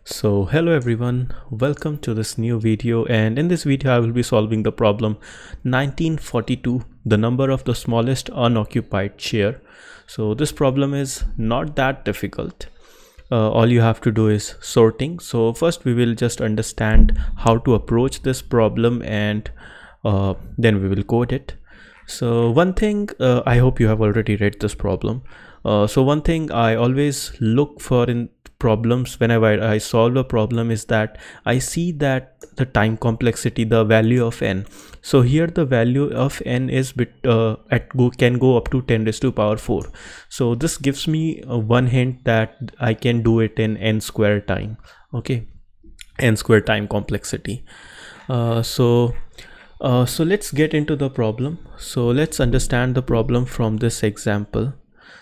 So hello everyone, welcome to this new video, and in this video I will be solving the problem 1942, the number of the smallest unoccupied chair. So this problem is not that difficult. All you have to do is sorting. So first we will just understand how to approach this problem, and then we will code it. So one thing, I hope you have already read this problem. So one thing I always look for in problems whenever I solve a problem is that I see that the time complexity, the value of n. So here the value of n is can go up to 10 raised to power 4. So this gives me one hint that I can do it in n square time. Okay, n square time complexity. So let's get into the problem. So let's understand the problem from this example.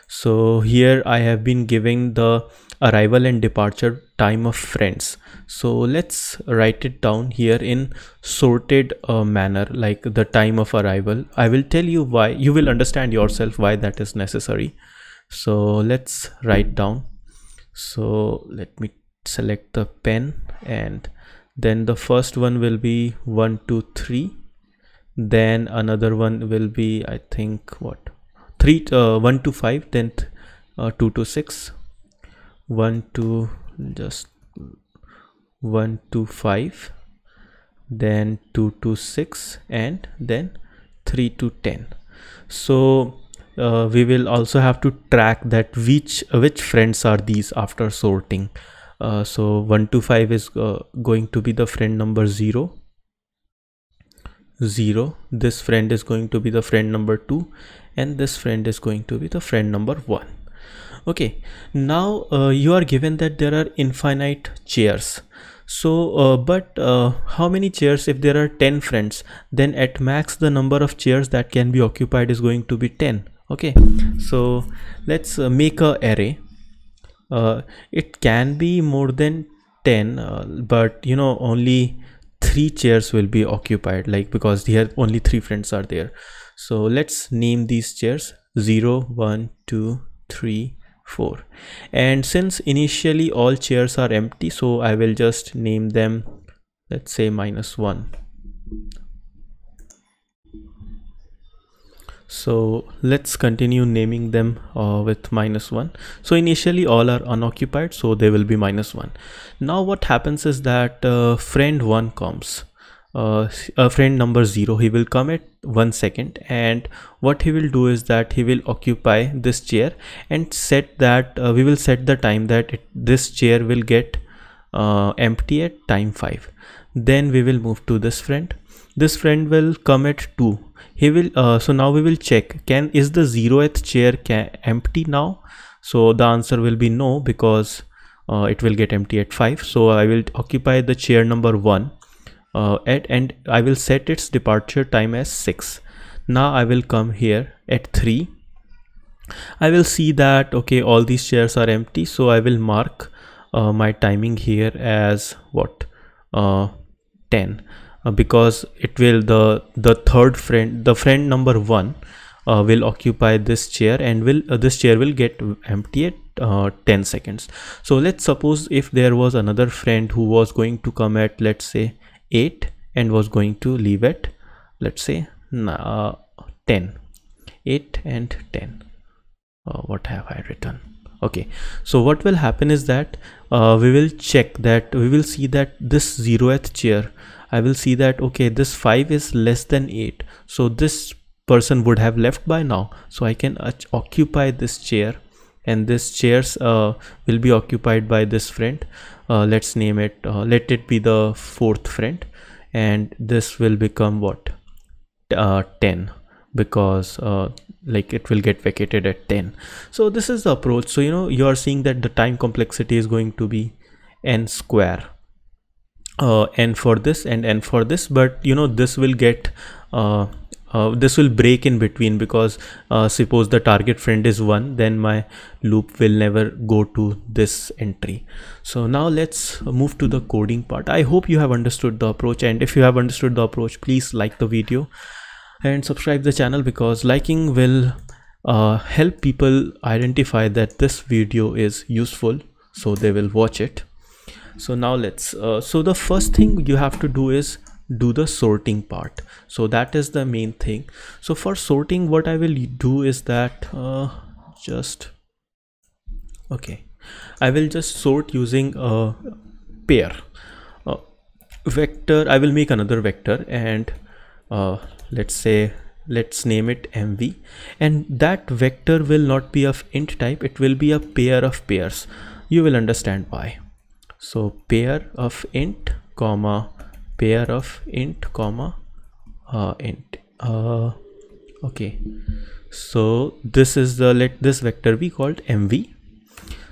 So here I have been giving the arrival and departure time of friends. So let's write it down here in sorted manner, like the time of arrival. I will tell you why. You will understand yourself why that is necessary. So let's write down. So let me select the pen, and then the first one will be 1 2 3. Then another one will be, I think, what, 1 to 5, then 2 to 6, 1 to 5, then 2 to 6, and then 3 to 10. So we will also have to track that which friends are these after sorting. So 1 to 5 is going to be the friend number 0. This friend is going to be the friend number 2, and this friend is going to be the friend number 1. Okay, now you are given that there are infinite chairs. So but how many chairs? If there are 10 friends, then at max the number of chairs that can be occupied is going to be 10. Okay, so let's make a array. It can be more than 10, but you know, only 3 chairs will be occupied, like, because here only 3 friends are there. So let's name these chairs 0 1 2 3 4, and since initially all chairs are empty, so I will just name them, let's say, -1. So let's continue naming them with -1. So initially all are unoccupied, so they will be -1. Now what happens is that friend 1 comes, friend number 0, he will come at 1 second, and what he will do is that he will occupy this chair and set that we will set the time that this chair will get empty at time 5. Then we will move to this friend. This friend will come at 2. He will so now we will check, is the 0th chair empty now? So the answer will be no, because it will get empty at 5. So I will occupy the chair number 1 and I will set its departure time as 6. Now I will come here at 3. I will see that, okay, all these chairs are empty, so I will mark my timing here as what, 10. Because it will, the third friend, the friend number 1 will occupy this chair, and this chair will get empty at 10 seconds. So let's suppose if there was another friend who was going to come at, let's say, 8 and was going to leave at, let's say, 10. 8 and 10. What have I written? Okay, so what will happen is that we will check that, we will see that this 0th chair, I will see that, okay, this 5 is less than 8, so this person would have left by now, so I can occupy this chair, and this chairs will be occupied by this friend. Let's name it, let it be the 4th friend, and this will become what, 10, because like it will get vacated at 10. So this is the approach. So you know, you are seeing that the time complexity is going to be n square, n for this and n for this, but you know, this will get this will break in between, because suppose the target friend is 1, then my loop will never go to this entry. So now let's move to the coding part. I hope you have understood the approach, and if you have understood the approach, please like the video and subscribe the channel, because liking will help people identify that this video is useful, so they will watch it. So now let's so the first thing you have to do is do the sorting part. So that is the main thing. So for sorting, what I will do is that I will just sort using a pair vector. I will make another vector, and let's name it MV, and that vector will not be of int type, it will be a pair of pairs. You will understand why. So pair of int comma pair of int comma int. Okay, so this is the, let this vector be called MV.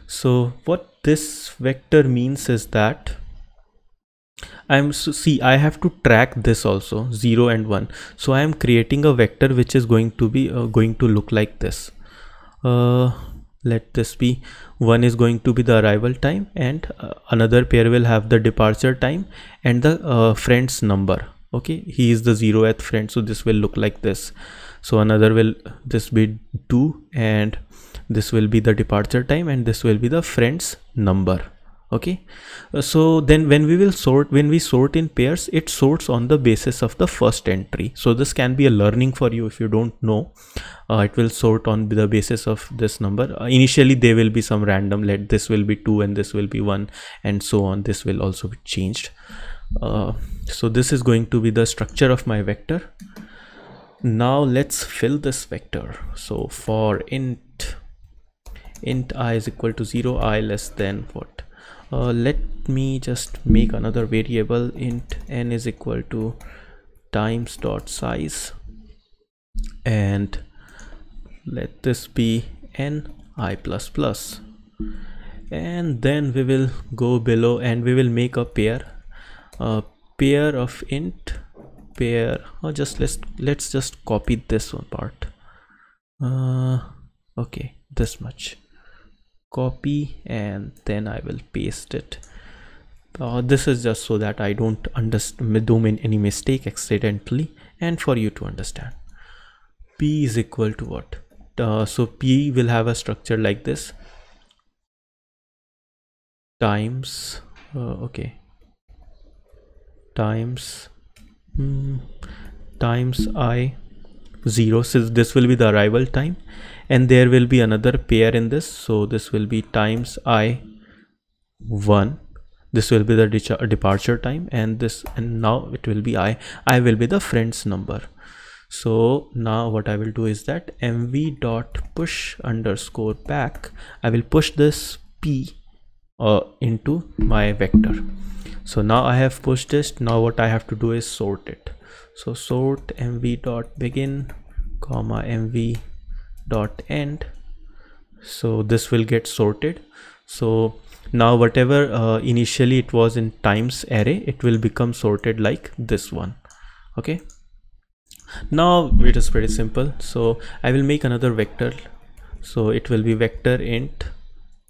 So what this vector means is that I have to track this also, 0 and 1. So I am creating a vector which is going to be going to look like this. Let this be 1 is going to be the arrival time, and another pair will have the departure time and the friend's number. Okay, he is the 0th friend, so this will look like this. So another will this be 2, and this will be the departure time, and this will be the friend's number. Okay, so then when we sort in pairs, it sorts on the basis of the first entry. So this can be a learning for you if you don't know. It will sort on the basis of this number. Initially there will be some random, let this will be 2 and this will be 1 and so on. This will also be changed. So this is going to be the structure of my vector. Now let's fill this vector. So for int I is equal to 0, I less than what? Let me just make another variable, int n is equal to times dot size, and let this be n I plus plus, and then we will go below and we will make a pair of int pair, or just let's just copy this one part. Okay, this much. Copy, and then I will paste it. This is just so that I don't do any mistake accidentally, and for you to understand. P is equal to what? So P will have a structure like this, times times I 0, so this will be the arrival time, and there will be another pair in this, so this will be times I 1, this will be the departure time, and this, and now it will be I will be the friend's number. So now what I will do is that mv dot push underscore back, I will push this P into my vector. So now I have pushed this. Now what I have to do is sort it. So sort mv dot begin comma mv dot end. So this will get sorted. So now whatever initially it was in times array, it will become sorted like this one. Okay, now it is pretty simple. So I will make another vector, so it will be vector int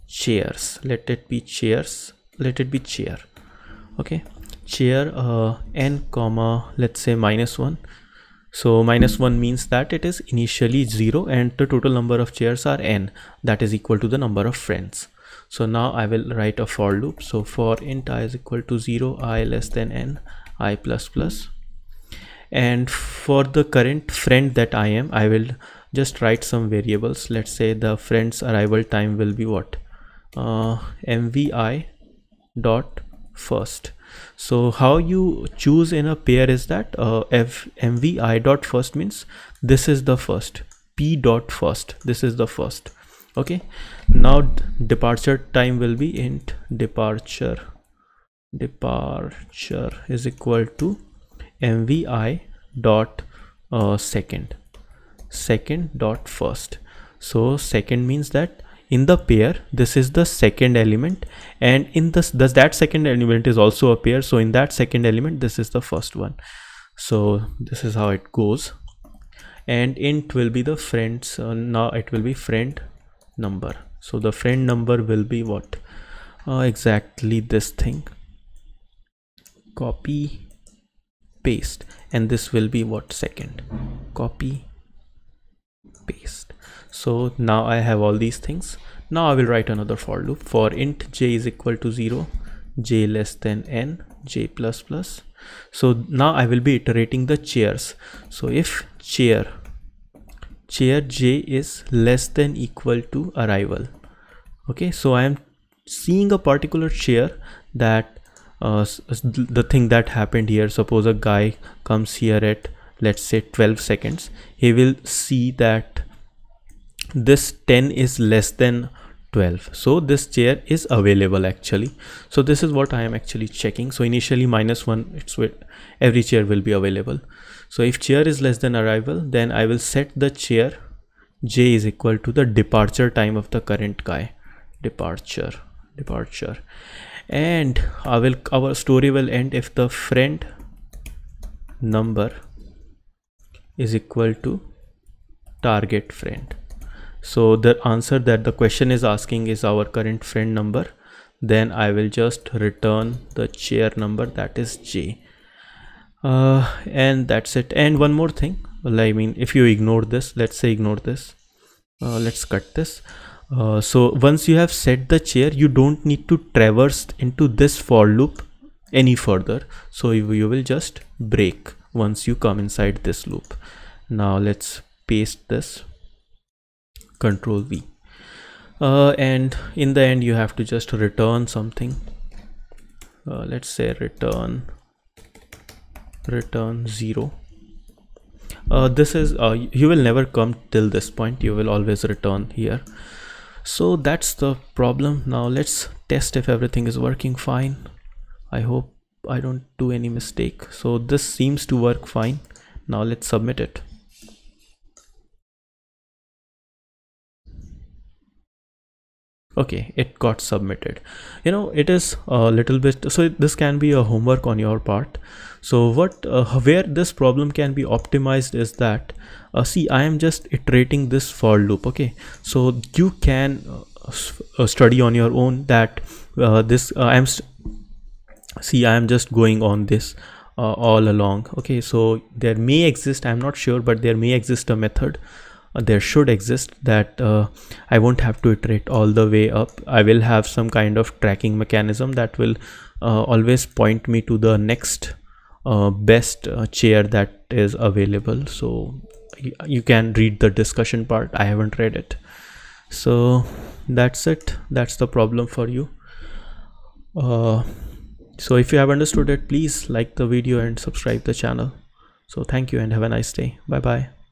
chairs, let it be chairs, let it be chair. Okay, chair n comma let's say -1. So -1 means that it is initially 0 and the total number of chairs are n, that is equal to the number of friends. So now I will write a for loop. So for int I is equal to 0, I less than n, I plus plus, and for the current friend that I am, I will just write some variables. Let's say the friend's arrival time will be what? mvi dot first. So how you choose in a pair is that mvi dot first means this is the first, p dot first, this is the first. Okay, now departure time will be int departure is equal to mvi dot second dot first. So second means that in the pair this is the second element, and in this that second element is also a pair, so in that second element this is the first one. So this is how it goes, and int will be the friends. Now it will be friend number. So the friend number will be what? Exactly this thing, copy paste, and this will be what? Second, copy paste. So now I have all these things. Now I will write another for loop. For int j is equal to 0, j less than n, j plus plus. So now I will be iterating the chairs. So if chair j is less than equal to arrival, okay, so I am seeing a particular chair that the thing that happened here. Suppose a guy comes here at, let's say, 12 seconds. He will see that this 10 is less than 12, so this chair is available actually. So this is what I am actually checking. So initially -1, it's with every chair will be available. So if chair is less than arrival, then I will set the chair j is equal to the departure time of the current guy, departure, and our story will end if the friend number is equal to target friend. So the answer that the question is asking is our current friend number. Then I will just return the chair number, that is j, and that's it. And one more thing, well, I mean, if you ignore this, let's say ignore this, let's cut this. So once you have set the chair, you don't need to traverse into this for loop any further. So you will just break once you come inside this loop. Now let's paste this, Control V, and in the end you have to just return something. Let's say return 0. This is you will never come till this point, you will always return here. So that's the problem. Now let's test if everything is working fine. I hope I don't do any mistake. So this seems to work fine. Now let's submit it. Okay, it got submitted. You know, it is a little bit, so this can be a homework on your part. So what where this problem can be optimized is that see, I am just iterating this for loop. Okay, so you can study on your own that this I am just going on this all along. Okay, so there may exist, I'm not sure, but there may exist a method, there should exist, that I won't have to iterate all the way up. I will have some kind of tracking mechanism that will always point me to the next best chair that is available. So you can read the discussion part, I haven't read it. So that's it, that's the problem for you. So if you have understood it, please like the video and subscribe the channel. So thank you and have a nice day. Bye bye.